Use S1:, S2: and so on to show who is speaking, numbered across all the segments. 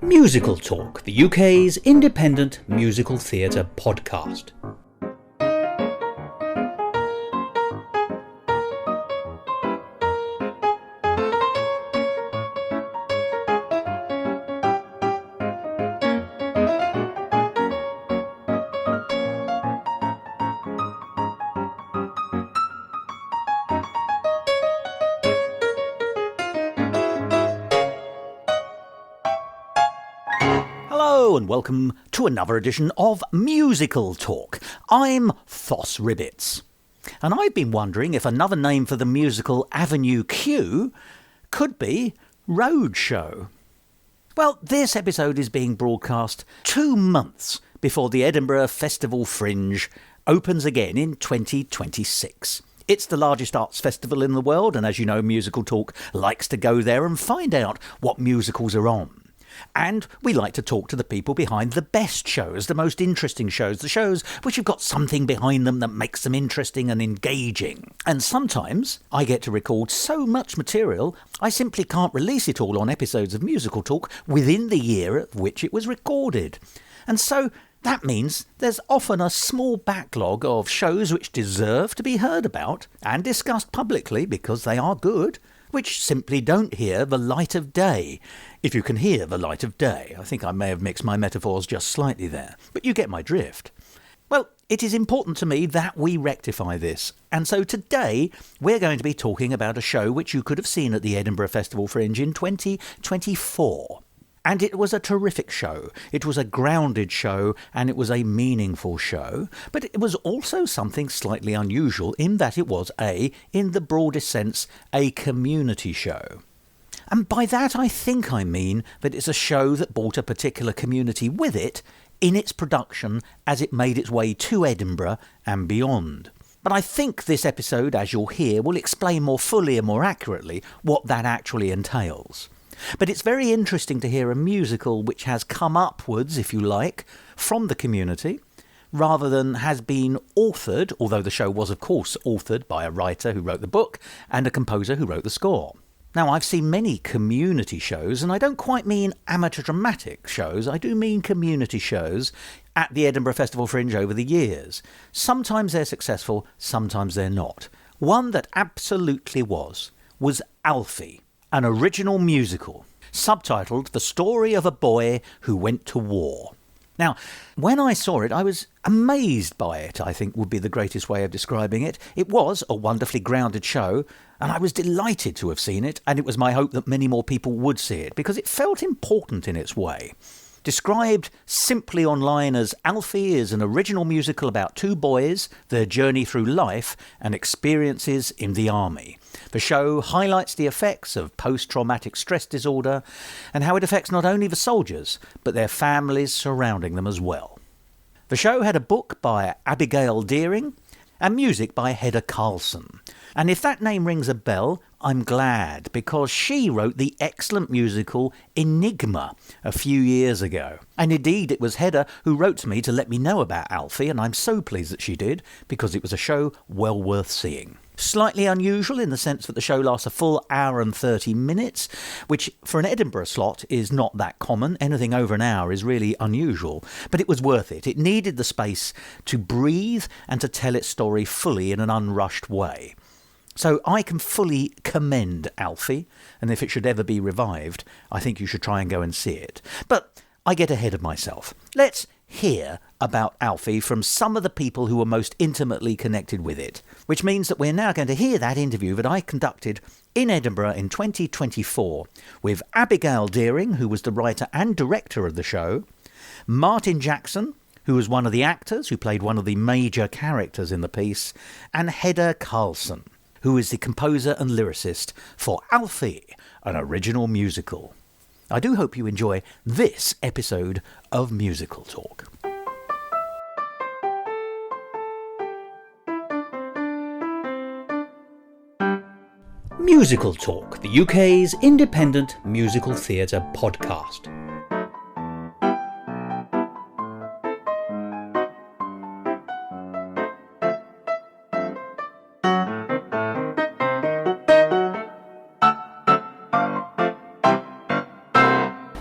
S1: Musical Talk, the UK's independent musical theatre podcast. Hello and welcome to another edition of Musical Talk. I'm Thos and I've been wondering if another name for the musical Avenue Q could be Roadshow. Well, this episode is being broadcast 2 months before the Edinburgh Festival Fringe opens again in 2026. It's the largest arts festival in the world, and as you know, Musical Talk likes to go there and find out what musicals are on. And we like to talk to the people behind the best shows, the most interesting shows, the shows which have got something behind them that makes them interesting and engaging. And sometimes I get to record so much material, I simply can't release it all on episodes of Musical Talk within the year at which it was recorded. And so that means there's often a small backlog of shows which deserve to be heard about and discussed publicly because they are good, which simply don't hear the light of day. If you can hear the light of day. I think I may have mixed my metaphors just slightly there, but you get my drift. Well, it is important to me that we rectify this, and so today we're going to be talking about a show which you could have seen at the Edinburgh Festival Fringe in 2024. And it was a terrific show. It was a grounded show, and it was a meaningful show. But it was also something slightly unusual in that it was in the broadest sense, a community show. And by that I mean that it's a show that brought a particular community with it in its production as it made its way to Edinburgh and beyond. But I think this episode, as you'll hear, will explain more fully and more accurately what that actually entails. But it's very interesting to hear a musical which has come upwards, if you like, from the community, rather than has been authored, although the show was of course authored by a writer who wrote the book and a composer who wrote the score. Now, I've seen many community shows, and I don't quite mean amateur dramatic shows, I do mean community shows at the Edinburgh Festival Fringe over the years. Sometimes they're successful, sometimes they're not. One that absolutely was Alfie, an original musical, subtitled The Story of a Boy Who Went to War. Now, when I saw it, I was amazed by it, I think would be the greatest way of describing it. It was a wonderfully grounded show, and I was delighted to have seen it, and it was my hope that many more people would see it, because it felt important in its way. Described simply online as Alfie is an original musical about two boys, their journey through life, and experiences in the army. The show highlights the effects of post-traumatic stress disorder and how it affects not only the soldiers, but their families surrounding them as well. The show had a book by Abigail Deering and music by Hedda Carlson. And if that name rings a bell, I'm glad, because she wrote the excellent musical Enigma a few years ago. And indeed, it was Hedda who wrote to me to let me know about Alfie, and I'm so pleased that she did, because it was a show well worth seeing. Slightly unusual in the sense that the show lasts a full hour and 30 minutes, which for an Edinburgh slot is not that common. Anything over an hour is really unusual, but it was worth it. It needed the space to breathe and to tell its story fully in an unrushed way. So I can fully commend Alfie, and if it should ever be revived, I think you should try and go and see it. But I get ahead of myself. Let's hear about Alfie from some of the people who were most intimately connected with it, which means that we're now going to hear that interview that I conducted in Edinburgh in 2024 with Abigail Deering, who was the writer and director of the show, Martin Jackson, who was one of the actors who played one of the major characters in the piece, and Hedda Carlson, who is the composer and lyricist for Alfie, an original musical. I do hope you enjoy this episode of Musical Talk. Musical Talk, the UK's independent musical theatre podcast.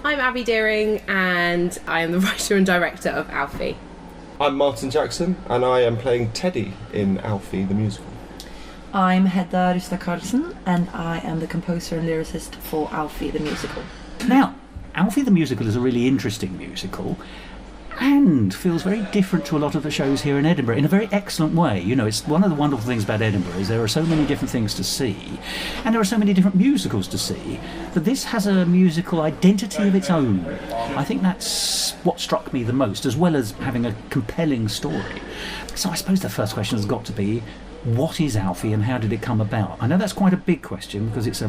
S2: I'm Abby Deering, and I am the writer and director of Alfie.
S3: I'm Martin Jackson, and I am playing Teddy in Alfie the musical.
S4: I'm Hedda Rusta Karlsson, and I am the composer and lyricist for Alfie the musical.
S1: Now, Alfie the musical is a really interesting musical and feels very different to a lot of the shows here in Edinburgh in a very excellent way. You know, it's one of the wonderful things about Edinburgh is there are so many different things to see and there are so many different musicals to see that this has a musical identity of its own. I think that's what struck me the most, as well as having a compelling story. So I suppose the first question has got to be, what is Alfie and how did it come about? I know that's quite a big question because it's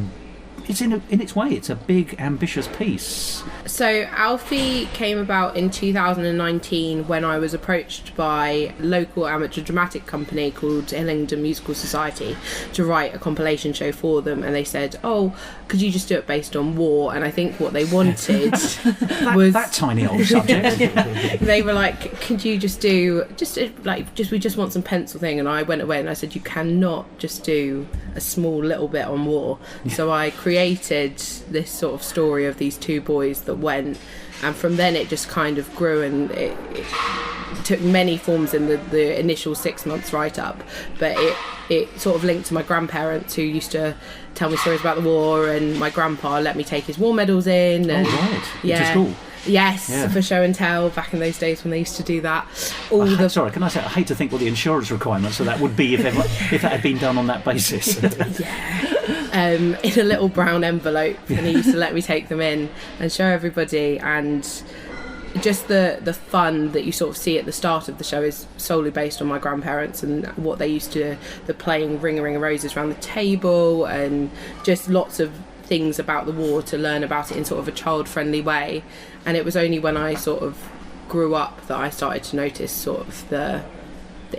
S1: in its way, it's a big, ambitious piece.
S2: So Alfie came about in 2019 when I was approached by a local amateur dramatic company called Hillingdon Musical Society to write a compilation show for them, and they said, oh, could you just do it based on war? And I think what they wanted was...
S1: That tiny old subject.
S2: They were like, could you we just want some pencil thing. And I went away and I said, you cannot just do a small little bit on war. So I created this sort of story of these two boys that went, and from then it just kind of grew, and it took many forms in the initial 6 months write-up, but it sort of linked to my grandparents who used to tell me stories about the war, and my grandpa let me take his war medals in. And,
S1: To school.
S2: Yes, yeah. For show and tell back in those days when they used to do that.
S1: Sorry, can I say, I hate to think what the insurance requirements of that would be if that had been done on that basis.
S2: Yeah. In a little brown envelope, and he used to let me take them in and show everybody, and just the fun that you sort of see at the start of the show is solely based on my grandparents and what they used to, the playing Ring a Roses around the table, and just lots of things about the war to learn about it in sort of a child-friendly way. And it was only when I sort of grew up that I started to notice sort of the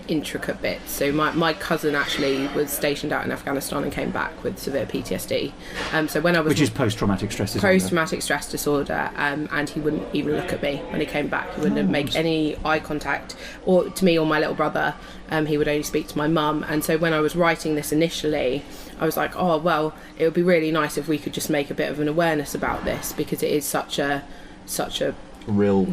S2: intricate bits. So my cousin actually was stationed out in Afghanistan and came back with severe PTSD. So when I was...
S1: Which is post-traumatic stress disorder.
S2: Post-traumatic stress disorder, and he wouldn't even look at me when he came back. He wouldn't make any eye contact or to me or my little brother. He would only speak to my mum. And so when I was writing this initially, I was like, oh, well, it would be really nice if we could just make a bit of an awareness about this, because it is such a
S3: real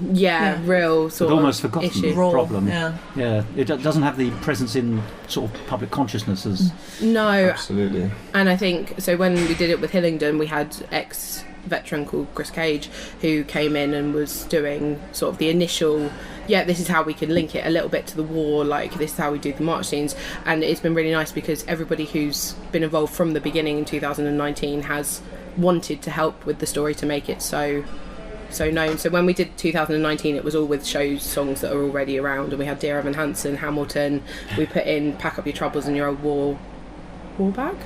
S2: sort
S1: of almost
S2: of
S1: forgotten
S2: issue.
S1: Problem. Yeah, it doesn't have the presence in sort of public consciousness as...
S2: No.
S3: Absolutely.
S2: And I think, so when we did it with Hillingdon, we had ex-veteran called Chris Cage who came in and was doing sort of the initial... this is how we can link it a little bit to the war, like this is how we do the march scenes. And it's been really nice because everybody who's been involved from the beginning in 2019 has wanted to help with the story to make it so known. So when we did 2019, it was all with songs that are already around, and we had Dear Evan Hansen, Hamilton. We put in Pack Up Your Troubles in Your Old war bag?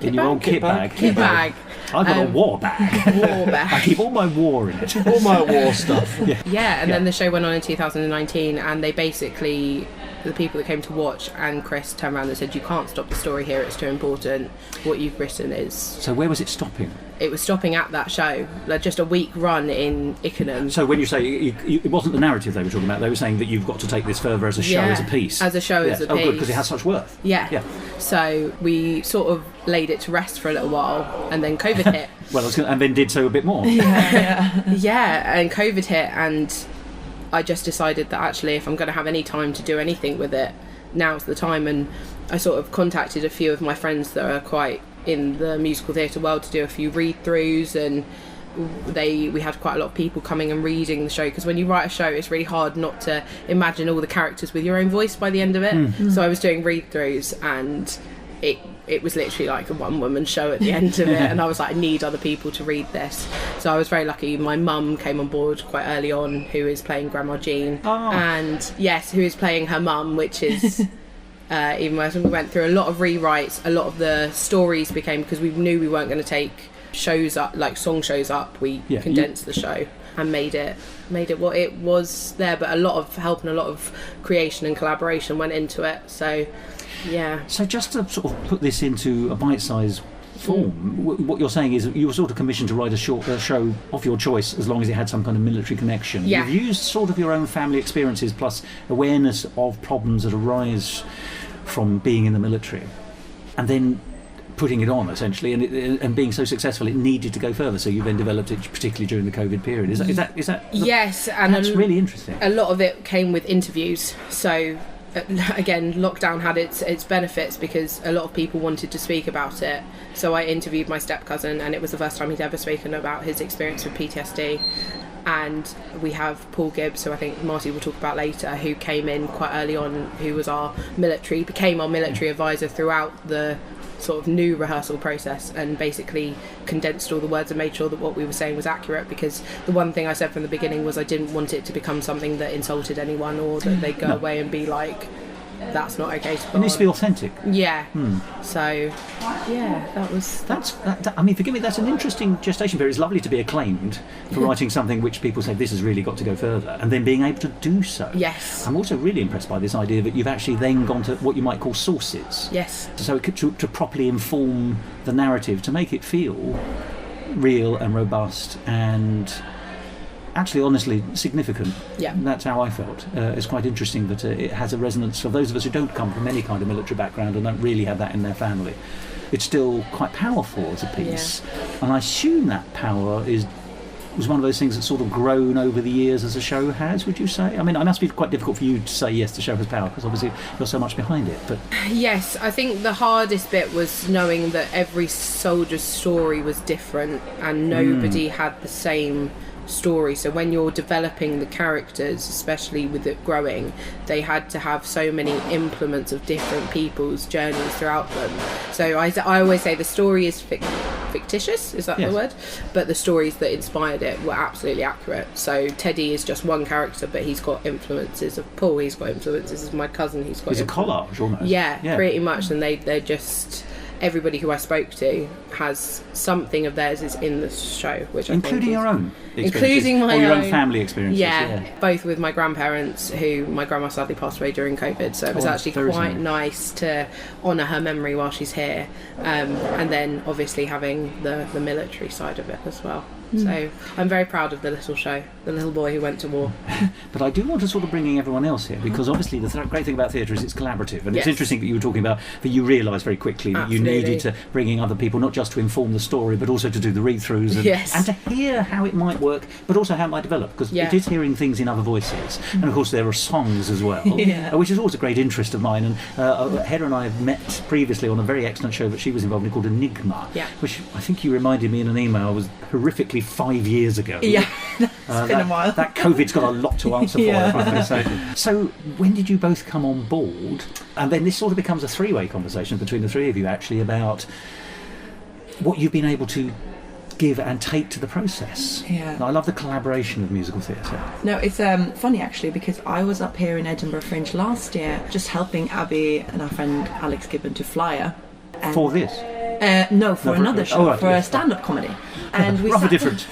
S1: In your old kit bag?
S2: Kit bag.
S1: I've got a war bag.
S2: War bag.
S1: I keep all my war in it.
S3: All my war stuff.
S2: And then the show went on in 2019, and they basically, the people that came to watch and Chris turned around and said, you can't stop the story here, it's too important. What you've written is...
S1: So where was it stopping?
S2: It was stopping at that show, like just a week run in Ickenham.
S1: So when you say it wasn't the narrative they were talking about, they were saying that you've got to take this further as a show, as a piece.
S2: As a show, as a piece.
S1: Oh, good, because it has such worth.
S2: Yeah. So we sort of laid it to rest for a little while, and then COVID hit.
S1: And then did so a bit more.
S2: And COVID hit, and I just decided that actually if I'm going to have any time to do anything with it, now's the time. And I sort of contacted a few of my friends that are quite in the musical theatre world to do a few read-throughs, and we had quite a lot of people coming and reading the show, because when you write a show it's really hard not to imagine all the characters with your own voice by the end of it. So I was doing read-throughs, and it was literally like a one-woman show at the end of it, and I was like, I need other people to read this. So I was very lucky. My mum came on board quite early on, who is playing Grandma Jean, and who is playing her mum, which is even worse. We went through a lot of rewrites. A lot of the stories became, because we knew we weren't going to take shows up, like song shows up, we condensed the show and made it what it was there, but a lot of help and a lot of creation and collaboration went into it. So just to sort of put this into a bite-sized form, what you're saying is you were sort of commissioned to write a show of your choice, as long as it had some kind of military connection. You've used sort of your own family experiences plus awareness of problems that arise from being in the military, and then
S1: putting it on essentially, and being so successful, it needed to go further. So you then developed it, particularly during the COVID period. Is that?
S2: Yes, and
S1: that's really interesting.
S2: A lot of it came with interviews. So again, lockdown had its benefits because a lot of people wanted to speak about it. So I interviewed my step-cousin, and it was the first time he'd ever spoken about his experience with PTSD. And we have Paul Gibbs, who I think Marty will talk about later, who came in quite early on, who was became our military advisor throughout the sort of new rehearsal process, and basically condensed all the words and made sure that what we were saying was accurate, because the one thing I said from the beginning was I didn't want it to become something that insulted anyone, or that they'd go away and be like, that's not okay to put on.
S1: It needs to be authentic.
S2: Yeah. So, yeah, that was...
S1: I mean, forgive me, that's an interesting gestation period. It's lovely to be acclaimed for writing something which people say, this has really got to go further, and then being able to do so.
S2: Yes.
S1: I'm also really impressed by this idea that you've actually then gone to what you might call sources.
S2: Yes.
S1: So it could, to properly inform the narrative, to make it feel real and robust and... actually, honestly, significant.
S2: Yeah.
S1: That's how I felt. It's quite interesting that it has a resonance for those of us who don't come from any kind of military background and don't really have that in their family. It's still quite powerful as a piece. Yeah. And I assume that power was one of those things that's sort of grown over the years as the show has, would you say? I mean, it must be quite difficult for you to say, yes, the show has power, because obviously there's so much behind it. But
S2: yes, I think the hardest bit was knowing that every soldier's story was different and nobody had the same story. So when you're developing the characters, especially with it growing, they had to have so many implements of different people's journeys throughout them. So I always say the story is fictitious, is that the word? But the stories that inspired it were absolutely accurate. So Teddy is just one character, but he's got influences of Paul, he's got influences of my cousin, he's got...
S1: It's a collage almost.
S2: Yeah, pretty much. And they're just... Everybody who I spoke to has something of theirs is in the show, which
S1: including your own experiences,
S2: including my
S1: your
S2: own
S1: own family experiences.
S2: Yeah, both with my grandparents, who my grandma sadly passed away during COVID, so it was actually quite nice to honour her memory while she's here, and then obviously having the military side of it as well. So I'm very proud of the little show, the little boy who went to war.
S1: But I do want to sort of bring in everyone else here, because obviously the great thing about theatre is it's collaborative, and it's interesting that you were talking about that you realised very quickly that you needed to bring in other people, not just to inform the story, but also to do the read-throughs and to hear how it might work, but also how it might develop, because it is hearing things in other voices. And of course there are songs as well, which is always a great interest of mine. And Heather and I have met previously on a very excellent show that she was involved in called Enigma, which I think you reminded me in an email was horrifically 5 years ago.
S4: Yeah, it's been a while.
S1: That COVID's got a lot to answer for. So when did you both come on board? And then this sort of becomes a three-way conversation between the three of you, actually, about what you've been able to give and take to the process.
S4: Yeah.
S1: I love the collaboration of musical theatre.
S4: No, it's funny actually, because I was up here in Edinburgh Fringe last year just helping Abby and our friend Alex Gibbon to flyer.
S1: For this?
S4: No, for another show, for a stand-up comedy. And we
S1: rather different.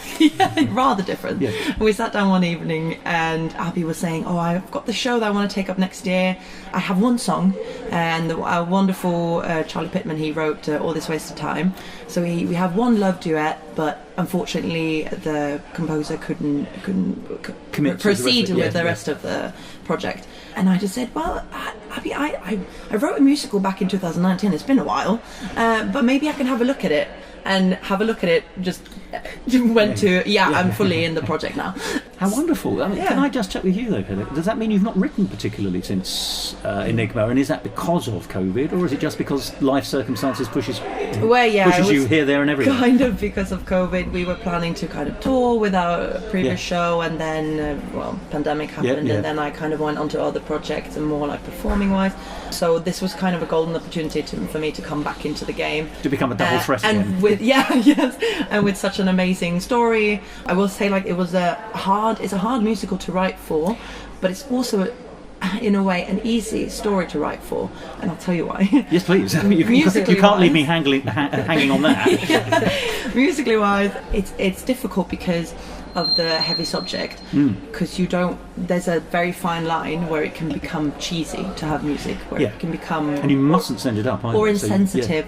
S4: Rather different.
S1: Yeah.
S4: We sat down one evening and Abby was saying, I've got the show that I want to take up next year. I have one song, and our wonderful Charlie Pittman, he wrote All This Waste of Time. So we have one love duet, but unfortunately the composer couldn't proceed with the rest of the project. And I just said, well, Abby, I wrote a musical back in 2019. It's been a while, but maybe I can have a look at it. And have a look at it, just went I'm fully in the project now.
S1: How wonderful. I mean, can I just check with you though, Heather? Does that mean you've not written particularly since Enigma, and is that because of COVID, or is it just because life circumstances pushes you here, there and everywhere?
S4: Kind of because of COVID. We were planning to kind of tour with our previous show, and then pandemic happened, and then I kind of went on to other projects and more like performing wise. So this was kind of a golden opportunity for me to come back into the game.
S1: To become a double threat again.
S4: And with such an amazing story. I will say, like, it's a hard musical to write for, but it's also in a way an easy story to write for, and I'll tell you why.
S1: Yes, please. You can't leave me hanging on that.
S4: Musically wise, it's difficult because of the heavy subject, because there's a very fine line where it can become cheesy to have music, where it can become,
S1: and you mustn't send it up either,
S4: or insensitive,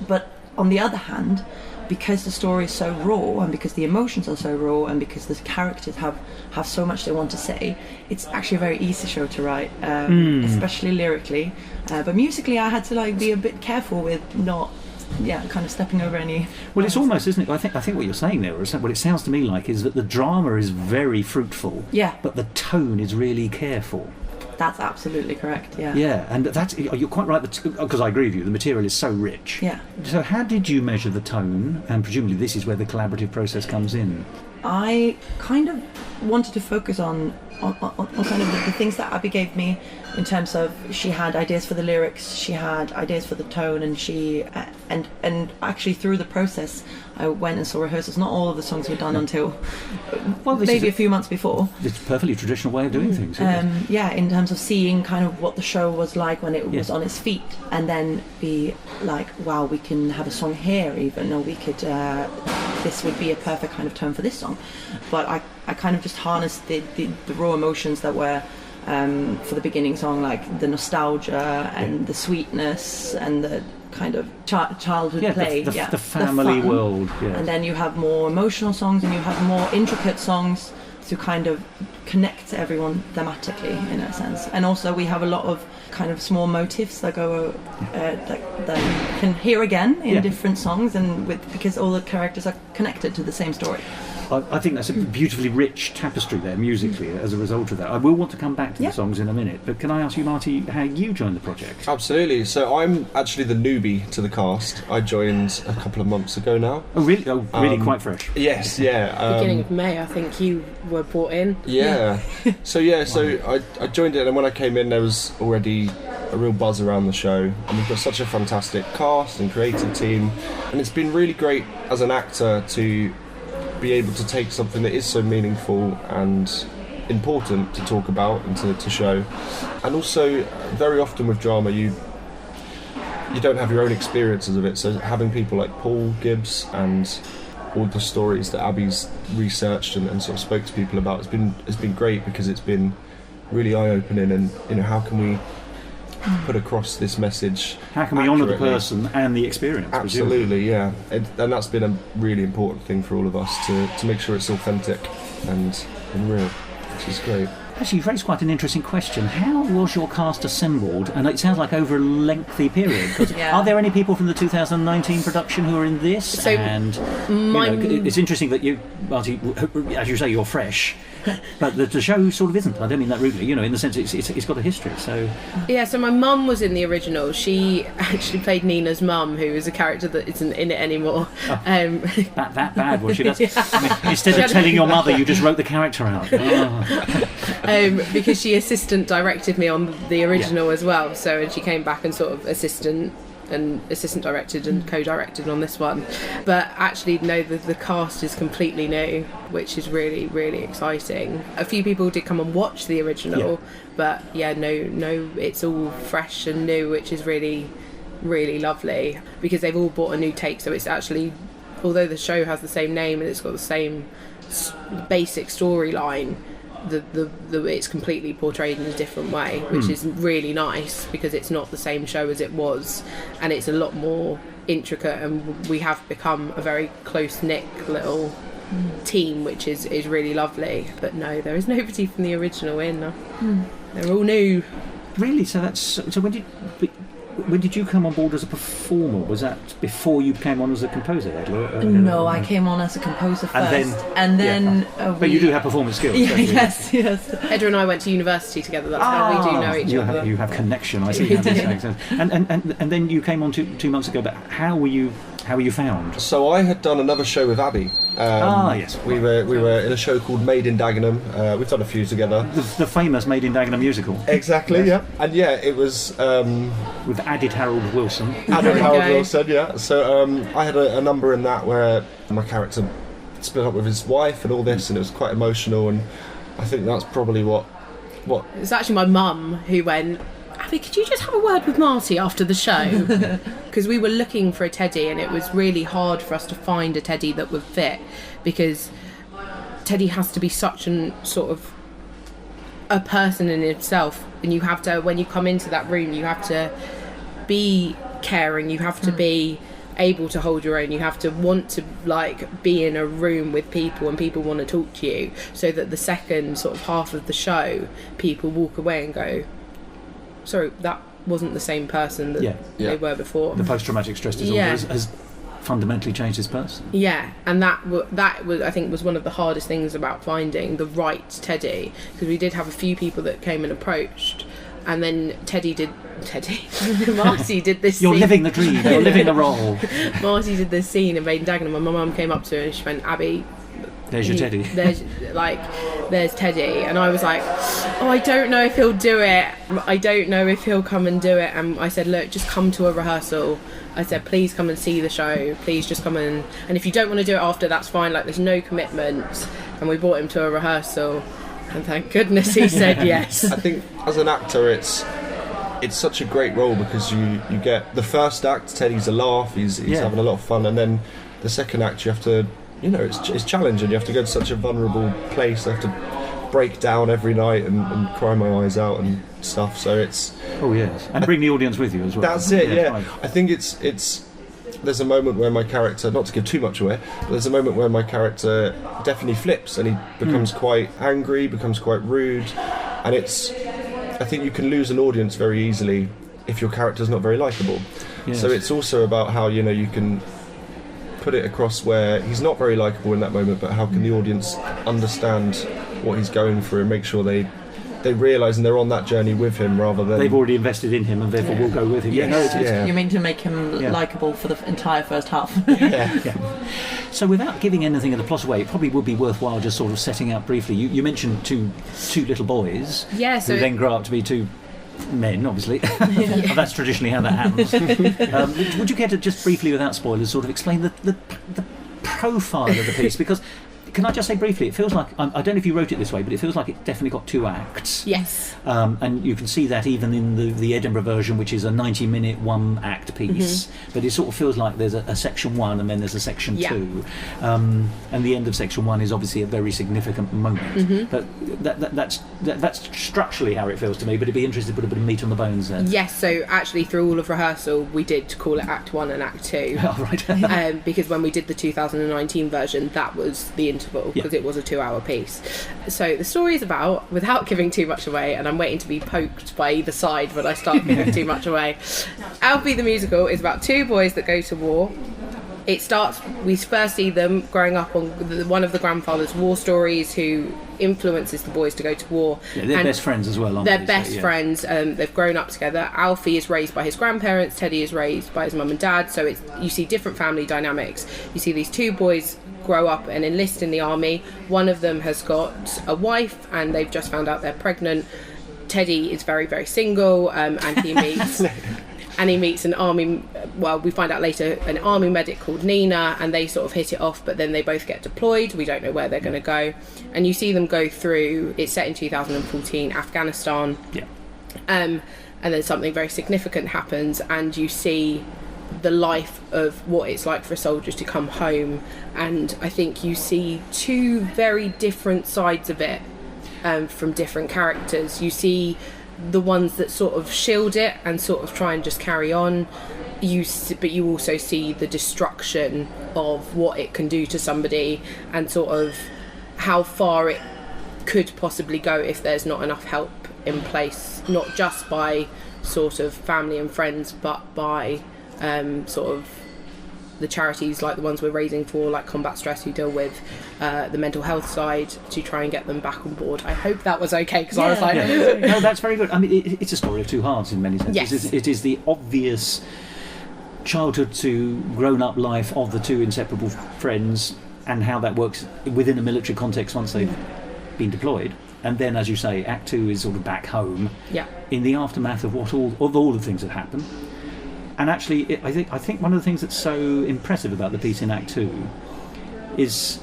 S4: but on the other hand, because the story is so raw, and because the emotions are so raw, and because the characters have so much they want to say, it's actually a very easy show to write, especially lyrically. But musically, I had to be a bit careful with not kind of stepping over any.
S1: Well, it's almost, isn't it? I think what you're saying there, or what it sounds to me like, is that the drama is very fruitful.
S4: Yeah.
S1: But the tone is really careful.
S4: That's absolutely correct. Yeah.
S1: Yeah, and you're quite right. Because I agree with you, the material is so rich.
S4: Yeah.
S1: So how did you measure the tone? And presumably this is where the collaborative process comes in.
S4: I kind of wanted to focus on kind of the things that Abby gave me, in terms of she had ideas for the lyrics, she had ideas for the tone, and she and actually through the process I went and saw rehearsals. Not all of the songs were done until maybe a few months before.
S1: It's a perfectly traditional way of doing things.
S4: Yeah, in terms of seeing kind of what the show was like when it was on its feet, and then be like, wow, we can have a song here even, or we could this would be a perfect kind of tone for this song. But I kind of just harnessed the raw emotions that were for the beginning song, like the nostalgia and the sweetness and the kind of childhood play.
S1: The family world. Yeah.
S4: And then you have more emotional songs and you have more intricate songs to kind of connect everyone thematically, in a sense. And also we have a lot of kind of small motifs that go that you can hear again in different songs, and because all the characters are connected to the same story.
S1: I think that's a beautifully rich tapestry there musically as a result of that. I will want to come back to the songs in a minute, but can I ask you, Marty, how you joined the project?
S3: Absolutely. So I'm actually the newbie to the cast. I joined a couple of months ago now.
S1: Oh, really? Oh, really quite fresh?
S3: Yes, yeah.
S2: Beginning of May, I think you were brought in.
S3: Yeah. So I joined it, and when I came in there was already a real buzz around the show, and we've got such a fantastic cast and creative team, and it's been really great as an actor to be able to take something that is so meaningful and important to talk about and to show. And also, very often with drama, you don't have your own experiences of it, so having people like Paul Gibbs and all the stories that Abby's researched and sort of spoke to people about, it's been great, because it's been really eye-opening. And how can we put across this message?
S1: How can we honour the person and the experience?
S3: Absolutely, yeah. And that's been a really important thing for all of us, to make sure it's authentic and real, which is great.
S1: Actually, you've raised quite an interesting question. How was your cast assembled? And it sounds like over a lengthy period. Are there any people from the 2019 production who are in this?
S2: So
S1: it's interesting that you, Marty, as you say, you're fresh, but the show sort of isn't. I don't mean that rudely. In the sense it's got a history. So
S2: so my mum was in the original. She actually played Nina's mum, who is a character that isn't in it anymore.
S1: That bad was she? Instead of telling your mother, you just wrote the character out.
S2: Because she assistant directed me on the original as well, and she came back and sort of assistant directed and co-directed on this one. But actually no, the cast is completely new, which is really, really exciting. A few people did come and watch the original, but no, it's all fresh and new, which is really, really lovely, because they've all brought a new take. So it's actually, although the show has the same name and it's got the same basic storyline, it's completely portrayed in a different way, which is really nice, because it's not the same show as it was, and it's a lot more intricate, and we have become a very close-knit little team, which is really lovely. But no, there is nobody from the original in. They're all new.
S1: Really? So when did you come on board as a performer? Was that before you came on as a composer, Edla?
S4: No, I came on as a composer first, and then
S1: but you do have performance skills.
S4: Yes.
S2: Edra and I went to university together. That's how we do know each other.
S1: You have connection. I see. And then you came on 2 months ago. But how were you found?
S3: So I had done another show with Abby.
S1: Yes.
S3: We were in a show called Made in Dagenham. We've done a few together.
S1: The famous Made in Dagenham musical.
S3: Exactly. Yes. Yeah. And it was
S1: with added Harold Wilson.
S3: Yeah. So I had a number in that where my character split up with his wife and all this, and it was quite emotional. And I think that's probably what.
S2: It's actually my mum who went, Abby, could you just have a word with Marty after the show? Because we were looking for a Teddy, and it was really hard for us to find a Teddy that would fit, because Teddy has to be such an sort of a person in himself, and you have to, when you come into that room, you have to be caring, you have to be able to hold your own, you have to want to be in a room with people and people want to talk to you, so that the second sort of half of the show people walk away and go, sorry, that wasn't the same person that they were before.
S1: The post-traumatic stress disorder has fundamentally changed his person.
S2: Yeah, and that was I think was one of the hardest things about finding the right Teddy, because we did have a few people that came and approached, and then Marcy did this
S1: You're
S2: scene.
S1: living the dream, you're living the role.
S2: Marcy did this scene in Maiden Dagenham, and my mum came up to her and she went, Abby,
S1: there's your Teddy.
S2: There's Teddy. And I was like, oh, I don't know if he'll do it. I don't know if he'll come and do it. And I said, look, just come to a rehearsal. I said, please come and see the show. Please just come and if you don't want to do it after, that's fine. Like, there's no commitment. And we brought him to a rehearsal. And thank goodness he said yes.
S3: I think as an actor, it's such a great role, because you get the first act, Teddy's a laugh, he's having a lot of fun, and then the second act you have to, it's challenging. You have to go to such a vulnerable place. I have to break down every night and cry my eyes out and stuff. So it's
S1: and bring the audience with you as well.
S3: That's it. Yeah,
S1: right.
S3: I think it's. There's a moment where my character, not to give too much away, but there's a moment where my character definitely flips and he becomes quite angry, becomes quite rude, and I think you can lose an audience very easily if your character's not very likeable.
S1: Yes.
S3: So it's also about how you can put it across where he's not very likeable in that moment, but how can the audience understand what he's going through and make sure they realise and they're on that journey with him, rather than
S1: they've already invested in him and therefore will go with him.
S3: Yes.
S4: You mean to make him likeable for the entire first half?
S1: So without giving anything of the plot away, it probably would be worthwhile just sort of setting out briefly. You mentioned two little boys who then grow up to be two men, obviously. That's traditionally how that happens. Would you care to just briefly, without spoilers, sort of explain the profile of the piece? Because can I just say briefly, it feels like, I don't know if you wrote it this way, but it feels like it definitely got 2 acts.
S2: Yes.
S1: And you can see that even in the Edinburgh version, which is a 90-minute 1-act piece. But it sort of feels like there's a section 1 and then there's a section 2. And the end of section 1 is obviously a very significant moment. But that's structurally how it feels to me, but it'd be interesting to put a bit of meat on the bones there.
S2: Yes, so actually through all of rehearsal we did call it Act 1 and Act 2.
S1: Oh, right.
S2: Because when we did the 2019 version, that was the interval, because it was a 2-hour piece. So the story is about, without giving too much away, and I'm waiting to be poked by either side when I start giving too much away, Alfie the musical is about 2 boys that go to war. It starts, we first see them growing up on one of the grandfather's war stories, who influences the boys to go to war.
S1: Yeah, they're best friends as well, aren't they?
S2: They're best friends. They've grown up together. Alfie is raised by his grandparents. Teddy is raised by his mum and dad. So you see different family dynamics. You see these 2 boys grow up and enlist in the army. One of them has got a wife and they've just found out they're pregnant. Teddy is very, very single, and he meets an army, well, we find out later, an army medic called Nina, and they sort of hit it off, but then they both get deployed. We don't know where they're going to go. And you see them go through, it's set in 2014, Afghanistan.
S1: Yeah.
S2: And then something very significant happens, and you see the life of what it's like for soldiers to come home. And I think you see 2 very different sides of it, from different characters. You see the ones that sort of shield it and sort of try and just carry on, but you also see the destruction of what it can do to somebody, and sort of how far it could possibly go if there's not enough help in place, not just by sort of family and friends, but by sort of the charities like the ones we're raising for, like Combat Stress, who deal with the mental health side, to try and get them back on board. I hope that was okay, because I was like...
S1: No, that's very good. I mean, it's a story of 2 halves in many senses.
S2: Yes.
S1: It is the obvious childhood to grown-up life of the 2 inseparable friends, and how that works within a military context once they've been deployed. And then, as you say, Act 2 is sort of back home, in the aftermath of all the things that happen. And actually, I think one of the things that's so impressive about the piece in Act 2 is,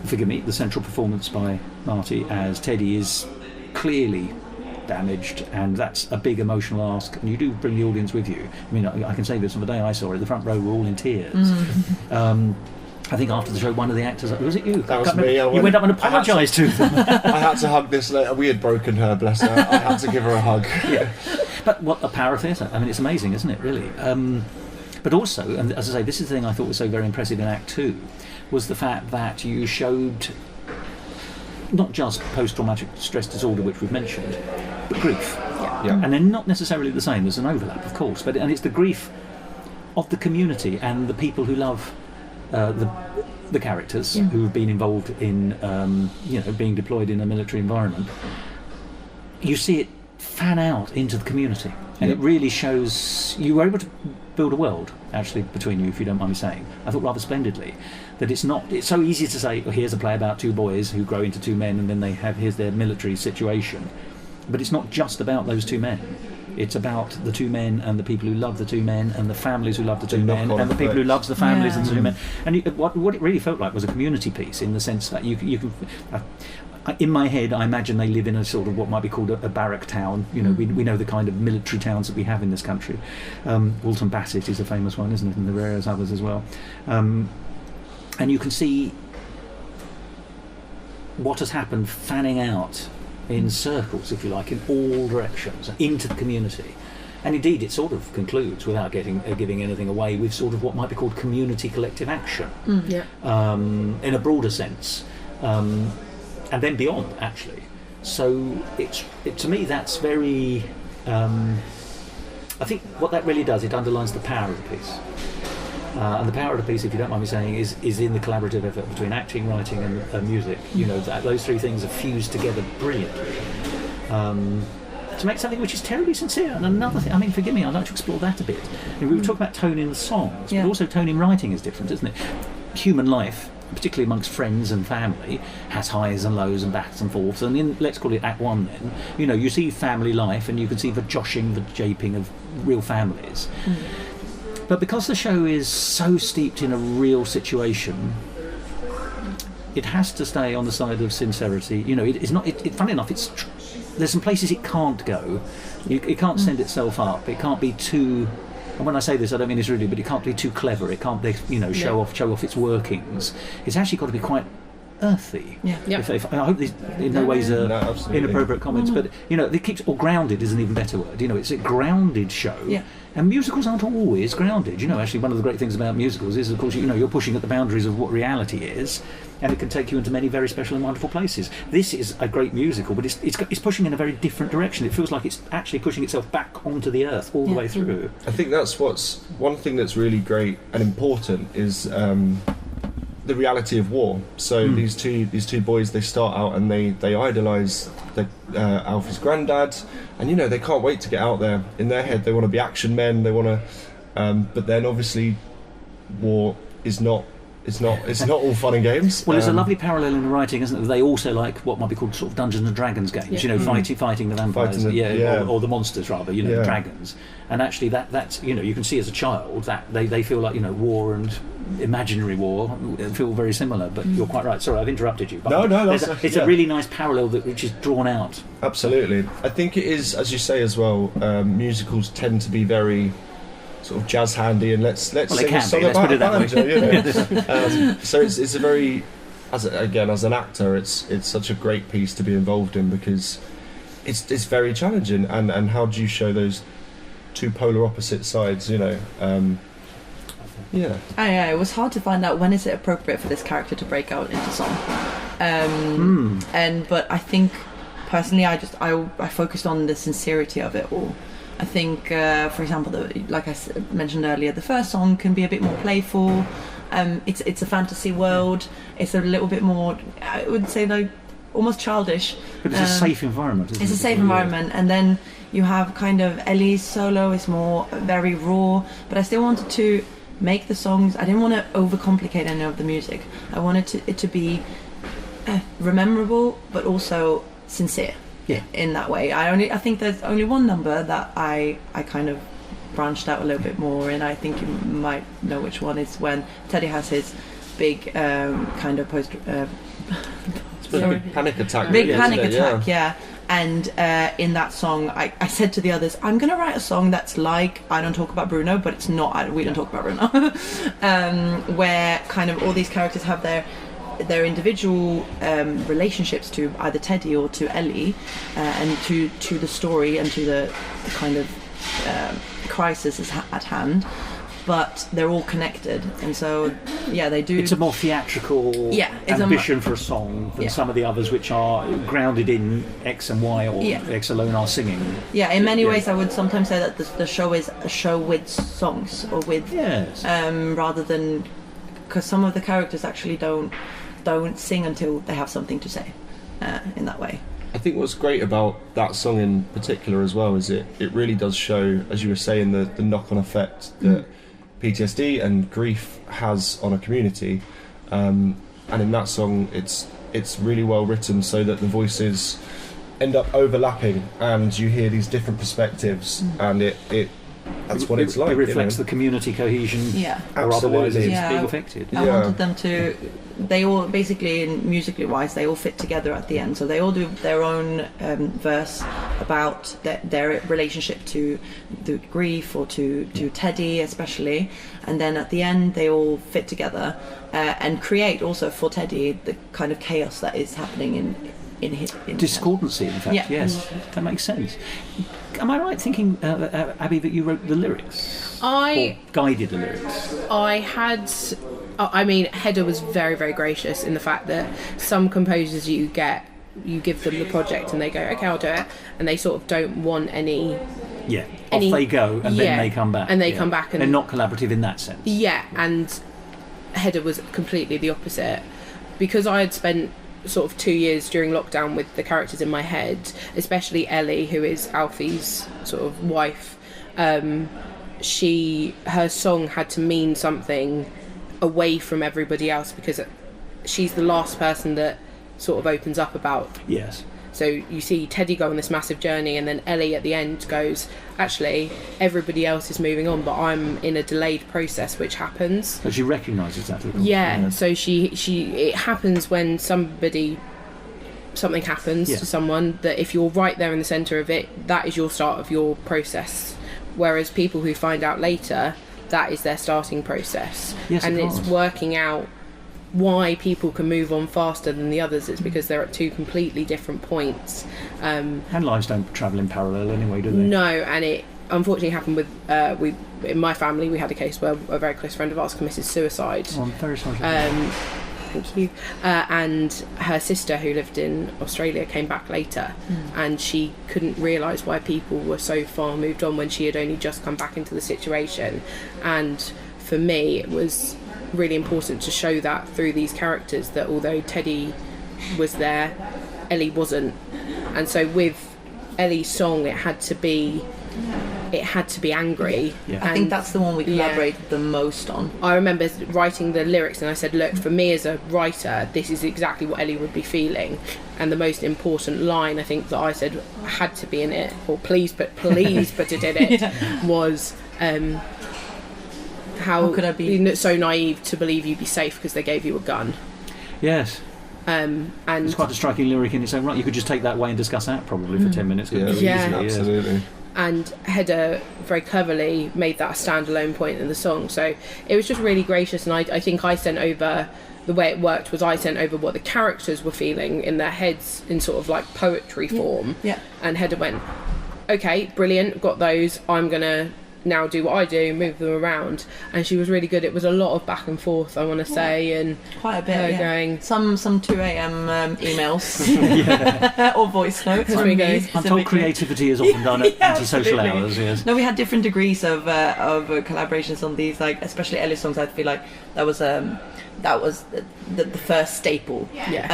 S1: forgive me, the central performance by Marty as Teddy is clearly damaged, and that's a big emotional ask, and you do bring the audience with you. I mean, I can say this, on the day I saw it, the front row were all in tears. I think after the show, one of the actors, was it you?
S3: That was me.
S1: You went up and apologised to them.
S3: I had to hug this lady. We had broken her, bless her. I had to give her a hug.
S1: Yeah. But what a power of theatre. I mean, it's amazing, isn't it, really? But also, and as I say, this is the thing I thought was so very impressive in Act 2, was the fact that you showed not just post-traumatic stress disorder, which we've mentioned, but grief.
S3: Yeah.
S1: And they're not necessarily the same. There's an overlap, of course, and it's the grief of the community and the people who love the characters who have been involved in being deployed in a military environment. You see it fan out into the community, and it really shows. You were able to build a world actually between you, if you don't mind me saying. I thought rather splendidly that it's so easy to say, here's a play about two boys who grow into two men and then here's their military situation, but it's not just about those two men. It's about the two men and the people who love the two men and the families who love the two men and the people who loves the families of the two men. And what it really felt like was a community piece, in the sense that you can. In my head, I imagine they live in a sort of what might be called a barrack town. We know the kind of military towns that we have in this country. Walton Bassett is a famous one, isn't it? And there are various others as well. And you can see what has happened fanning out in circles, if you like, in all directions, into the community. And indeed, it sort of concludes, without giving anything away, with sort of what might be called community collective action, in a broader sense. And then beyond, actually. So to me, that's very. I think what that really does, it underlines the power of the piece, and the power of the piece, if you don't mind me saying, is in the collaborative effort between acting, writing, and music. Those three things are fused together brilliantly to make something which is terribly sincere. And another thing, I mean, forgive me, I'd like to explore that a bit. We were talking about tone in the songs, but also tone in writing is different, isn't it? Human life, particularly amongst friends and family, has highs and lows and backs and forths. And in, let's call it Act 1 then, you see family life and you can see the joshing, the japing of real families. But because the show is so steeped in a real situation, it has to stay on the side of sincerity. It's not. Funny enough, there's some places it can't go. It can't send itself up. It can't be too. And when I say this, I don't mean this really, but it can't be too clever. It can't, show off its workings. It's actually got to be quite earthy. If I hope these in no ways are inappropriate comments, but it keeps, or grounded is an even better word. It's a grounded show. And musicals aren't always grounded. Actually, one of the great things about musicals is, of course, you're pushing at the boundaries of what reality is, and it can take you into many very special and wonderful places. This is a great musical, but it's pushing in a very different direction. It feels like it's actually pushing itself back onto the earth all the way through.
S3: I think that's one thing that's really great and important is the reality of war. So these two boys, they start out and they idolise Alfie's granddad, and they can't wait to get out there. In their head, they want to be action men. They want to, but then obviously, war is not. It's not all fun and games.
S1: Well, there's a lovely parallel in the writing, isn't it? They also like what might be called sort of Dungeons and Dragons games. Fighting the vampires, or the monsters rather. The dragons. And actually, that's you can see as a child that they feel like war and imaginary war feel very similar. But you're quite right. Sorry, I've interrupted you. But
S3: no,
S1: it's a really nice parallel which is drawn out.
S3: Absolutely, I think it is, as you say as well. Musicals tend to be very sort of jazz handy, and let's sing a song about a banjo. So it's a very, as an actor, it's such a great piece to be involved in, because it's very challenging. And how do you show those two polar opposite sides? It
S4: was hard to find out when is it appropriate for this character to break out into song. But I think personally, I focused on the sincerity of it all. I think, for example, like I mentioned earlier, the first song can be a bit more playful. It's a fantasy world. It's a little bit more, I would say, like almost childish.
S1: But it's a safe environment.
S4: It's a safe environment, and then you have kind of Ellie's solo is more very raw. But I still wanted to make the songs. I didn't want to overcomplicate any of the music. I wanted it to be rememberable, but also sincere. In that way. I think there's only one number that I kind of branched out a little bit more, and I think you might know which one. Is when Teddy has his big kind of
S3: panic attack.
S4: Big panic attack, And in that song, I said to the others, I'm going to write a song that's like I Don't Talk About Bruno, but it's not We Don't Talk About Bruno. Where kind of all these characters have their individual relationships to either Teddy or to Ellie, and to the story and to the kind of crisis is at hand, but they're all connected. And so yeah, they do.
S1: It's a more theatrical
S4: it's
S1: ambition for a song than some of the others, which are grounded in X and Y, or X alone are singing.
S4: Yeah, in many ways, I would sometimes say that the show is a show with songs, or with rather than, because some of the characters actually don't sing until they have something to say, in that way.
S3: I think what's great about that song in particular as well is it really does show, as you were saying, the knock-on effect that PTSD and grief has on a community, and in that song it's really well written so that the voices end up overlapping and you hear these different perspectives, and that's what it's like.
S1: It reflects the community cohesion, or otherwise it's being affected.
S4: I wanted them to. They all basically, musically wise, they all fit together at the end. So they all do their own verse about their relationship to the grief, or to Teddy especially, and then at the end they all fit together and create also for Teddy the kind of chaos that is happening in his
S1: discordancy. In fact, yes, that makes sense. Am I right thinking, Abby, that you wrote the lyrics? Or guided the lyrics?
S2: I had. I mean, Hedda was very, very gracious in the fact that some composers you give them the project and they go, okay, I'll do it, and they sort of don't want any.
S1: Yeah, off they go, and then they come back.
S2: And they come back, and
S1: they're not collaborative in that sense.
S2: Yeah, and Hedda was completely the opposite, because I had spent sort of 2 years during lockdown with the characters in my head, especially Ellie, who is Alfie's sort of wife. Her song had to mean something away from everybody else, because she's the last person that sort of opens up about.
S1: Yes.
S2: So you see Teddy go on this massive journey, and then Ellie at the end goes, actually everybody else is moving on, but I'm in a delayed process which happens.
S1: So she recognises that.
S2: So it happens when something happens to someone, that if you're right there in the centre of it, that is your start of your process, whereas people who find out later, that is their starting process.
S1: Yes,
S2: and it's working out why people can move on faster than the others. It's because they're at two completely different points,
S1: and lives don't travel in parallel anyway, do they?
S2: No, and it unfortunately happened with in my family. We had a case where a very close friend of ours committed suicide.
S1: I'm very sorry.
S2: Thank you. And her sister, who lived in Australia, came back later, and she couldn't realise why people were so far moved on when she had only just come back into the situation. And for me, it was really important to show that through these characters, that although Teddy was there, Ellie wasn't. And so with Ellie's song, it had to be angry.
S4: I think that's the one we collaborated the most on.
S2: I remember writing the lyrics, and I said, look, for me as a writer, this is exactly what Ellie would be feeling. And the most important line I think that I said had to be in it, or please put it in it, was how could I be so naive to believe you'd be safe because they gave you a gun.
S1: Yes.
S2: And
S1: it's quite a striking lyric in its own right. You could just take that away and discuss that probably for 10 minutes.
S3: Absolutely.
S2: And Hedda very cleverly made that a standalone point in the song. So it was just really gracious, and I think I sent over, the way it worked was I sent over what the characters were feeling in their heads in sort of like poetry form.
S4: Yeah.
S2: And Hedda went, okay, brilliant, got those, I'm going to now do what I do, move them around. And she was really good. It was a lot of back and forth, I want to say, and
S4: quite a bit.
S2: Going
S4: some 2 a.m. emails or voice notes.
S1: I'm told creativity is often done at antisocial hours. Yes.
S4: No, we had different degrees of collaborations on these. Like especially Ellie's songs, I feel like that was the first staple.
S2: Yeah.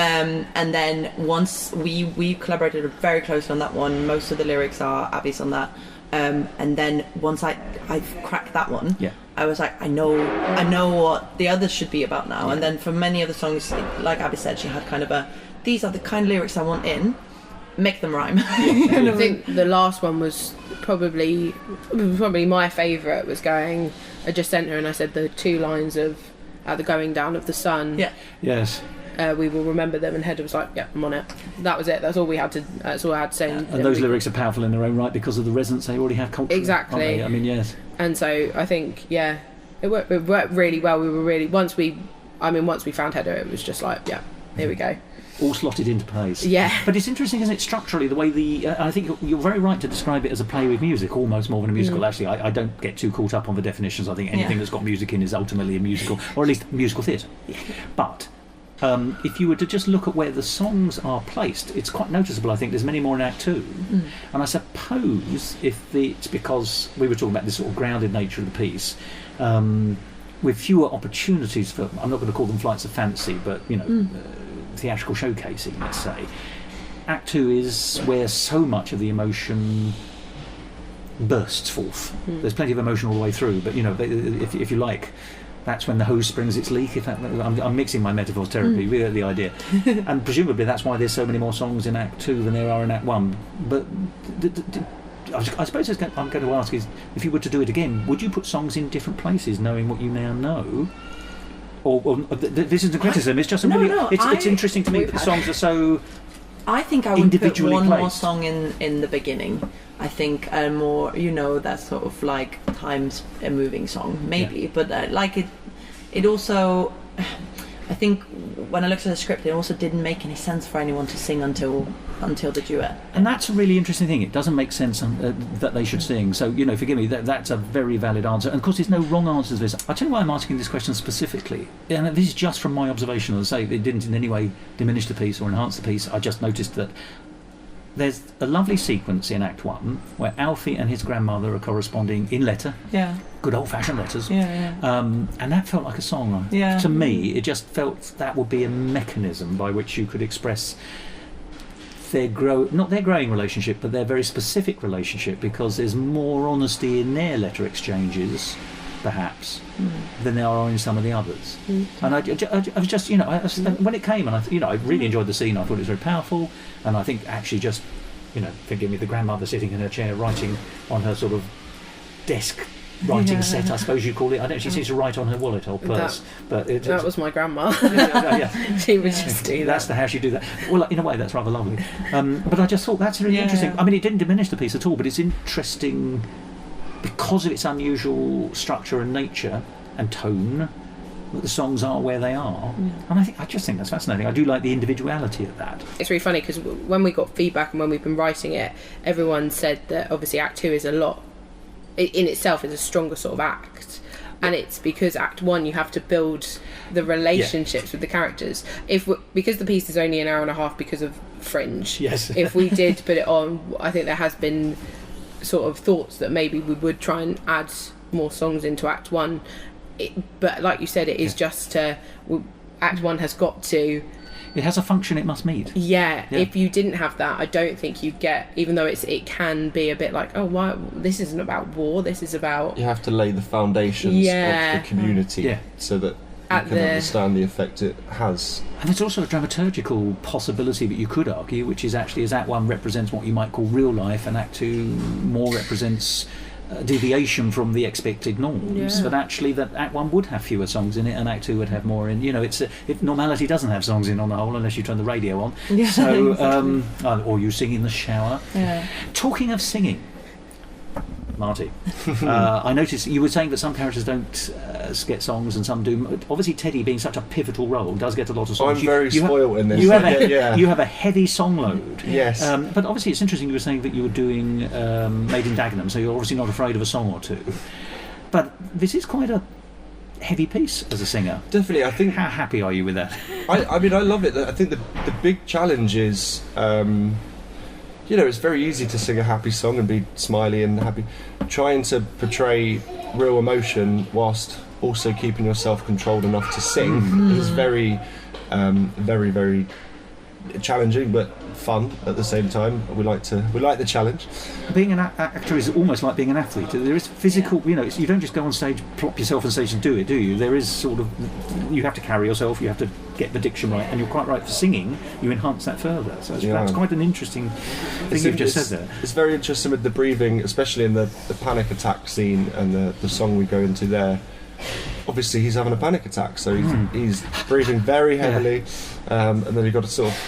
S4: And then once we collaborated very closely on that one. Most of the lyrics are Abby's on that. And then once I cracked that one, I was like, I know what the others should be about now. And then for many of the songs, like Abby said, she had kind of these are the kind of lyrics I want in, make them rhyme.
S2: I think the last one was probably my favourite. Was going, I just sent her and I said the 2 lines of at the going down of the sun.
S4: Yeah.
S1: Yes.
S2: We will remember them, and Hedda was like, yeah, I'm on it. That was it. That's all I had to say.
S1: And those lyrics are powerful in their own right because of the resonance they already have culturally.
S2: Exactly.
S1: I mean, yes.
S2: And so I think, it worked really well. We were really, once we found Hedda, it was just like, yeah, here we go.
S1: all slotted into place.
S2: Yeah.
S1: But it's interesting, isn't it, structurally, the way I think you're very right to describe it as a play with music, almost more than a musical. Actually, I don't get too caught up on the definitions. I think anything that's got music in is ultimately a musical, or at least musical theatre. But if you were to just look at where the songs are placed, it's quite noticeable. I think there's many more in Act 2. And I suppose it's because we were talking about this sort of grounded nature of the piece, with fewer opportunities for, I'm not going to call them flights of fancy, but, theatrical showcasing, let's say. Act 2 is where so much of the emotion bursts forth. There's plenty of emotion all the way through, but, if you like, that's when the hose springs its leak. I'm mixing my metaphors terribly, really, the idea. And presumably that's why there's so many more songs in Act 2 than there are in Act 1. But I suppose I'm going to ask is, if you were to do it again, would you put songs in different places, knowing what you now know? Or this isn't a criticism, it's just it's interesting to me that songs are so
S4: I think I would put one
S1: placed.
S4: more song in the beginning. I think a more, that sort of like time's a moving song, maybe. But it also, I think when I looked at the script, it also didn't make any sense for anyone to sing until the duet.
S1: And that's a really interesting thing. It doesn't make sense that they should sing. So, forgive me, that's a very valid answer. And of course, there's no wrong answers to this. I'll tell you why I'm asking this question specifically. And this is just from my observation. As I say, it didn't in any way diminish the piece or enhance the piece. I just noticed that there's a lovely sequence in Act 1 where Alfie and his grandmother are corresponding in letter.
S4: Yeah.
S1: Good old-fashioned letters.
S4: Yeah.
S1: And that felt like a song.
S4: Yeah.
S1: To me, it just felt that would be a mechanism by which you could express not their growing relationship, but their very specific relationship, because there's more honesty in their letter exchanges, perhaps, than there are in some of the others. And I was just, when it came, and I really enjoyed the scene. I thought it was very powerful, and I think actually just, forgive me, the grandmother sitting in her chair writing on her sort of desk writing set, I suppose you call it. I don't. She seems to write on her wallet or purse,
S2: that was my grandma. She would just do that.
S1: That's how she do that. Well, in a way, that's rather lovely. But I just thought that's really interesting. I mean, it didn't diminish the piece at all, but it's interesting because of its unusual structure and nature and tone that the songs are where they are. And I just think that's fascinating. I do like the individuality of that.
S2: It's really funny because when we got feedback and when we've been writing it, everyone said that obviously Act 2 is a lot. In itself is a stronger sort of act, and it's because Act 1 you have to build the relationships with the characters. Because the piece is only an hour and a half because of Fringe.
S1: Yes.
S2: If we did put it on, I think there has been sort of thoughts that maybe we would try and add more songs into Act 1. But like you said, it is just Act 1 has got to.
S1: It has a function it must meet.
S2: Yeah, if you didn't have that, I don't think you'd get, even though it can be a bit like, oh, why, this isn't about war, this is about...
S3: You have to lay the foundations of the community so that you can understand the effect it has.
S1: And there's also a dramaturgical possibility that you could argue, which is actually as Act 1 represents what you might call real life, and Act 2 more represents deviation from the expected norms, but actually that Act 1 would have fewer songs in it and Act 2 would have more in. Normality doesn't have songs in on the whole unless you turn the radio on. So or you sing in the shower. Talking of singing, Marty, I noticed you were saying that some characters don't get songs and some do. Obviously Teddy, being such a pivotal role, does get a lot of songs.
S3: I'm very spoiled in this.
S1: You have a heavy song load.
S3: Yes.
S1: But obviously it's interesting you were saying that you were doing Made in Dagenham, so you're obviously not afraid of a song or two. But this is quite a heavy piece as a singer.
S3: Definitely, I think.
S1: How happy are you with that?
S3: I mean, I love it. I think the big challenge is, it's very easy to sing a happy song and be smiley and happy. Trying to portray real emotion whilst also keeping yourself controlled enough to sing is very, very, very challenging, but fun at the same time. We like the challenge.
S1: Being an actor is almost like being an athlete. There is physical, you don't just go on stage, plop yourself on stage and do it, do you? There is sort of, you have to carry yourself, you have to get the diction right, and you're quite right, for singing you enhance that further. So that's quite an interesting thing you've just said there.
S3: It's very interesting with the breathing, especially in the panic attack scene and the song we go into there. Obviously he's having a panic attack, so he's breathing very heavily, and then you've got to sort of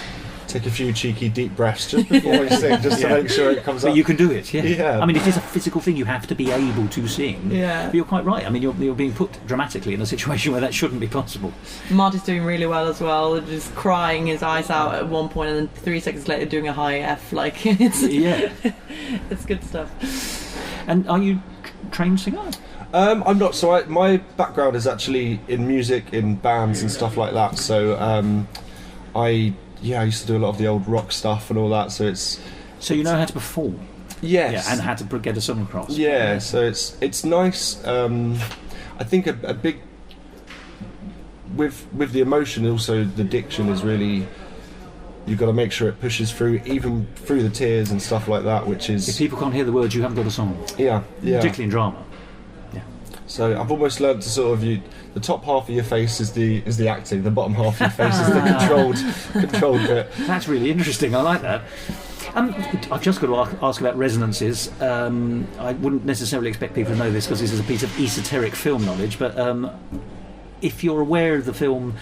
S3: take a few cheeky deep breaths just before you sing, just to make sure it comes
S1: But
S3: up.
S1: you can do it, yeah.
S3: Yeah.
S1: I mean, it is a physical thing. You have to be able to sing.
S4: Yeah.
S1: But you're quite right. I mean, you're being put dramatically in a situation where that shouldn't be possible.
S4: Marty's doing really well as well, just crying his eyes out at one point, and then 3 seconds later doing a high F. Like, it's it's good stuff.
S1: And are you trained singer?
S3: I'm not. So my background is actually in music, in bands and stuff like that. So I used to do a lot of the old rock stuff and all that. So
S1: you know how to perform.
S3: yes,
S1: Yeah, and how to get a song across.
S3: yeah. So it's nice. I think a big with the emotion, also the diction is really. You've got to make sure it pushes through, even through the tears and stuff like that. Which
S1: If
S3: is
S1: people can't hear the words, you haven't got a song.
S3: yeah.
S1: Particularly in drama.
S3: So I've almost learned to sort of the top half of your face is the acting, the bottom half of your face is the controlled bit.
S1: That's really interesting. I like that. I've just got to ask about resonances. I wouldn't necessarily expect people to know this because this is a piece of esoteric film knowledge, but if you're aware of the film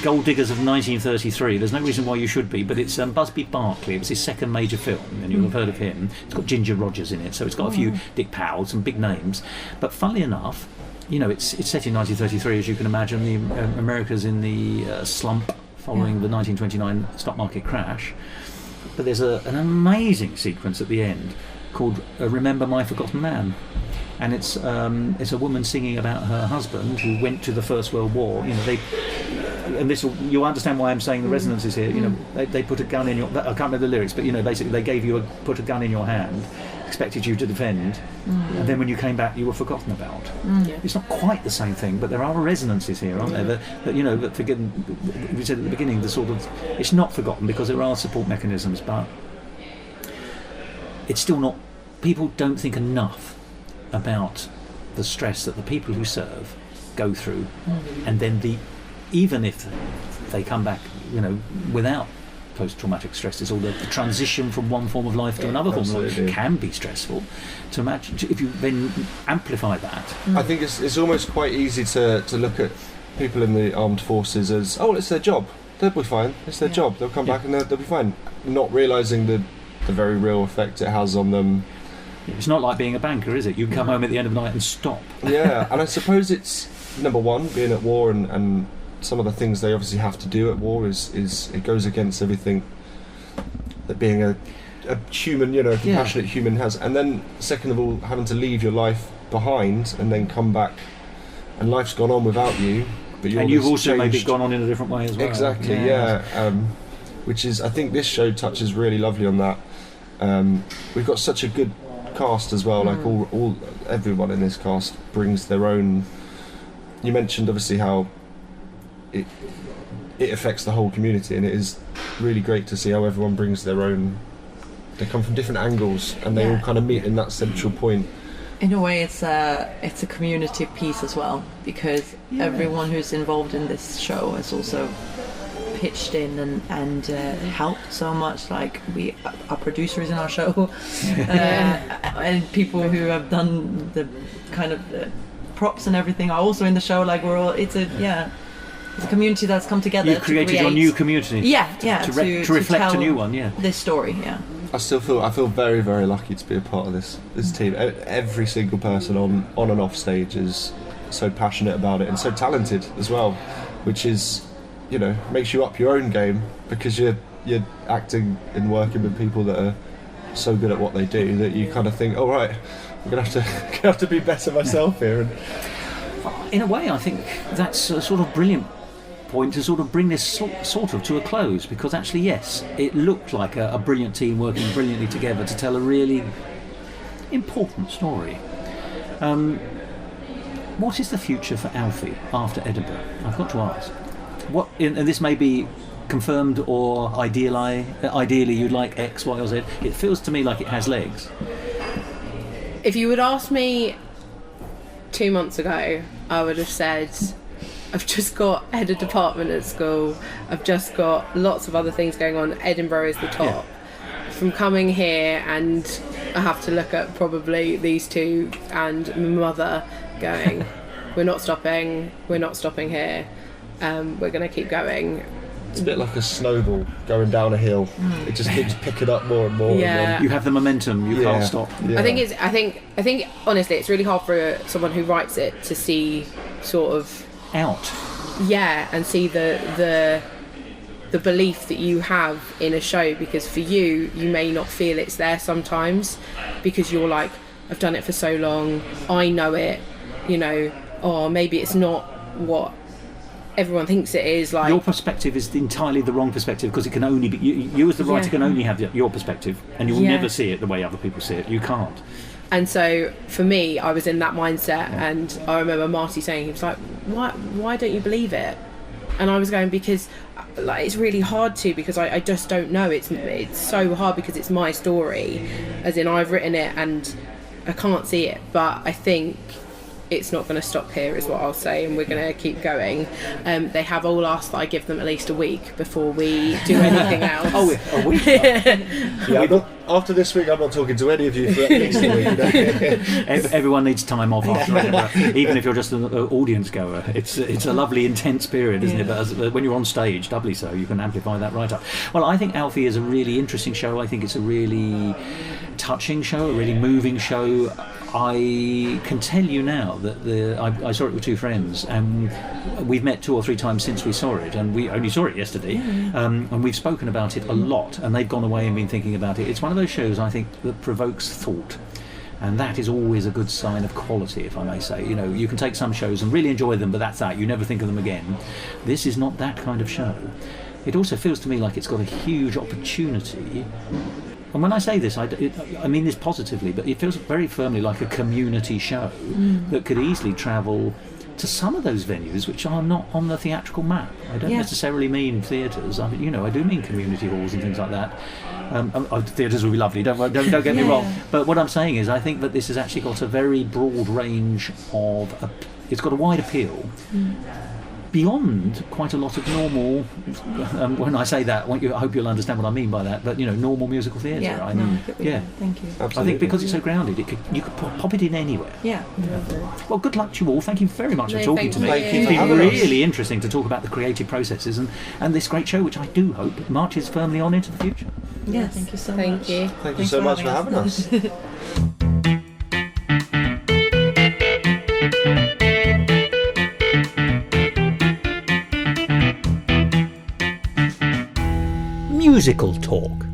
S1: Gold Diggers of 1933, there's no reason why you should be, but it's Busby Berkeley. It was his second major film, and you'll have heard of him. It's got Ginger Rogers in it, so it's got a few Dick Powell, some big names. But funnily enough, it's set in 1933, as you can imagine. America's in the slump following the 1929 stock market crash. But there's an amazing sequence at the end called Remember My Forgotten Man. And it's a woman singing about her husband who went to the First World War. You'll understand why I'm saying the resonances here. They put a gun in your. I can't remember the lyrics, but basically they gave you put a gun in your hand, expected you to defend, and then when you came back, you were forgotten about. It's not quite the same thing, but there are resonances here, aren't there? That forgiven. We said at the beginning, it's not forgotten because there are support mechanisms, but it's still not. People don't think enough about the stress that the people who serve go through, and then even if they come back, without post-traumatic stress disorder, the transition from one form of life to another form of life can be stressful. To imagine if you then amplify that,
S3: I think it's almost quite easy to look at people in the armed forces as, oh, it's their job, they'll be fine, it's their job, they'll come back and they'll be fine, not realising the very real effect it has on them.
S1: It's not like being a banker, is it? You can come home at the end of the night and stop.
S3: Yeah, and I suppose it's number one, being at war and some of the things they obviously have to do at war is it goes against everything that being a human, compassionate human has. And then second of all, having to leave your life behind and then come back and life's gone on without you, but
S1: you've also
S3: changed.
S1: maybe gone on in a different way as well.
S3: Exactly, yeah. Which is, I think this show touches really lovely on that. We've got such a good cast as well, like everyone in this cast brings their own. You mentioned obviously how it affects the whole community, and it is really great to see how everyone brings their own. They come from different angles and they all kind of meet in that central point.
S4: In a way, it's a community piece as well, because everyone who's involved in this show has also pitched in and helped so much. Like our producer is in our show, and people who have done the kind of props and everything are also in the show. Like it's a community that's come together.
S1: You've created your new community.
S4: To
S1: reflect
S4: to
S1: a new one. Yeah.
S4: This story. Yeah.
S3: I feel very, very lucky to be a part of this team. Every single person on and off stage is so passionate about it and so talented as well, which is, makes you up your own game, because you're acting and working with people that are so good at what they do that you kind of think, oh right, I'm gonna have to be better myself here. And
S1: in a way, I think that's a sort of brilliant point to sort of bring this sort of to a close, because actually, yes, it looked like a brilliant team working brilliantly together to tell a really important story. What is the future for Alfie after Edinburgh? I've got to ask. And this may be confirmed or ideally you'd like X, Y or Z. It feels to me like it has legs.
S2: If you would ask me 2 months ago, I would have said, I've just got head of department at school, I've just got lots of other things going on, Edinburgh is the top. From coming here, and I have to look at probably these two and my mother going, we're not stopping here, we're going to keep going,
S3: It's a bit like a snowball going down a hill. It just keeps picking up more and more.
S2: Yeah.
S3: And
S1: You have the momentum. You can't stop.
S3: Yeah.
S2: I think honestly, it's really hard for someone who writes it to see sort of
S1: Out.
S2: and see the belief that you have in a show, because for you may not feel it's there sometimes, because you're like, I've done it for so long, I know it, or maybe it's not what everyone thinks it is. Like,
S1: Your perspective is entirely the wrong perspective, because it can only be you as the writer can only have your perspective, and you'll never see it the way other people see it. You can't.
S2: And so for me, I was in that mindset, and I remember Marty saying, he was like, why don't you believe it? And I was going, because like it's really hard to, because I just don't know. It's so hard because it's my story, as in I've written it and I can't see it, but I think it's not going to stop here, is what I'll say, and we're going to keep going. They have all asked that I give them at least a week before we do anything else.
S1: A week?
S3: After this week, I'm not talking to any of you for at least a week.
S1: Everyone needs time off after Edinburgh, even if you're just an audience goer. It's a lovely, intense period, isn't it? But when you're on stage, doubly so, you can amplify that right up. Well, I think Alfie is a really interesting show. I think it's a really touching show, a really moving show. I can tell you now that I saw it with two friends, and we've met 2 or 3 times since we saw it, and we only saw it yesterday, and we've spoken about it a lot, and they've gone away and been thinking about it. It's one of those shows, I think, that provokes thought, and that is always a good sign of quality, if I may say. You can take some shows and really enjoy them, but that's that. You never think of them again. This is not that kind of show. It also feels to me like it's got a huge opportunity. And when I say this, I mean this positively, but it feels very firmly like a community show that could easily travel to some of those venues which are not on the theatrical map. I don't necessarily mean theatres. I do mean community halls and things like that. Theatres would be lovely, don't get me wrong. But what I'm saying is, I think that this has actually got a very broad range of... it's got a wide appeal. Beyond quite a lot of normal, when I say that, I hope you'll understand what I mean by that, but normal musical theatre.
S4: Thank you.
S3: Absolutely.
S1: I think because it's so grounded, you could pop it in anywhere. Well, good luck to you all. Thank you very much for talking to me.
S3: Thank you.
S1: It's been really interesting to talk about the creative processes and this great show, which I do hope marches firmly on into the future.
S4: Yes, thank you so much.
S2: Thank you.
S3: Thank you so much for having us.
S1: Musical talk.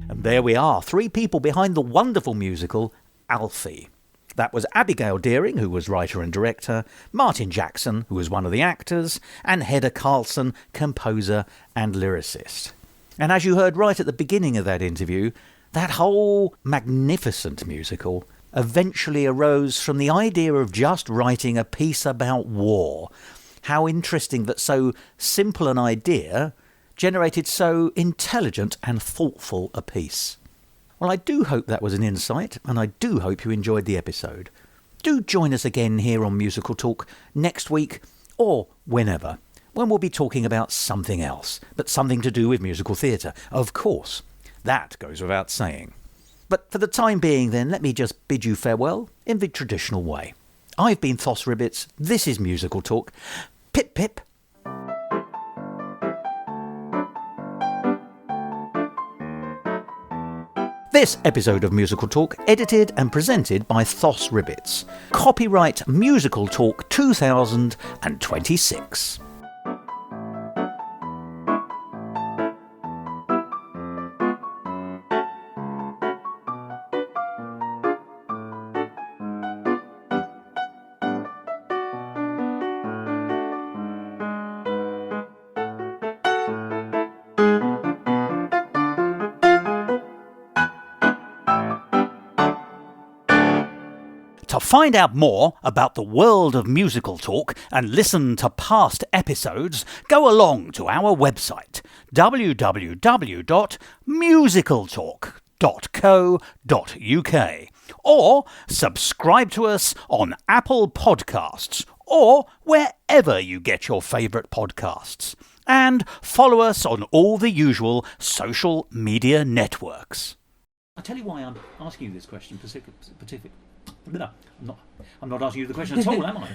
S1: And there we are, 3 people behind the wonderful musical Alfie. That was Abigail Deering, who was writer and director, Martin Jackson, who was one of the actors, and Hedda Carlson, composer and lyricist. And as you heard right at the beginning of that interview, that whole magnificent musical eventually arose from the idea of just writing a piece about war. How interesting that so simple an idea generated so intelligent and thoughtful a piece. Well, I do hope that was an insight, and I do hope you enjoyed the episode. Do join us again here on Musical Talk next week, or whenever, when we'll be talking about something else, but something to do with musical theatre, of course. That goes without saying. But for the time being then, let me just bid you farewell in the traditional way. I've been Thos Ribbits, this is Musical Talk. Pip pip. This episode of Musical Talk, edited and presented by Thos Ribbits. Copyright Musical Talk 2026. To find out more about the world of Musical Talk and listen to past episodes, go along to our website www.musicaltalk.co.uk or subscribe to us on Apple Podcasts or wherever you get your favourite podcasts. And follow us on all the usual social media networks. I'll tell you why I'm asking you this question. No, I'm not asking you the question at all, am I?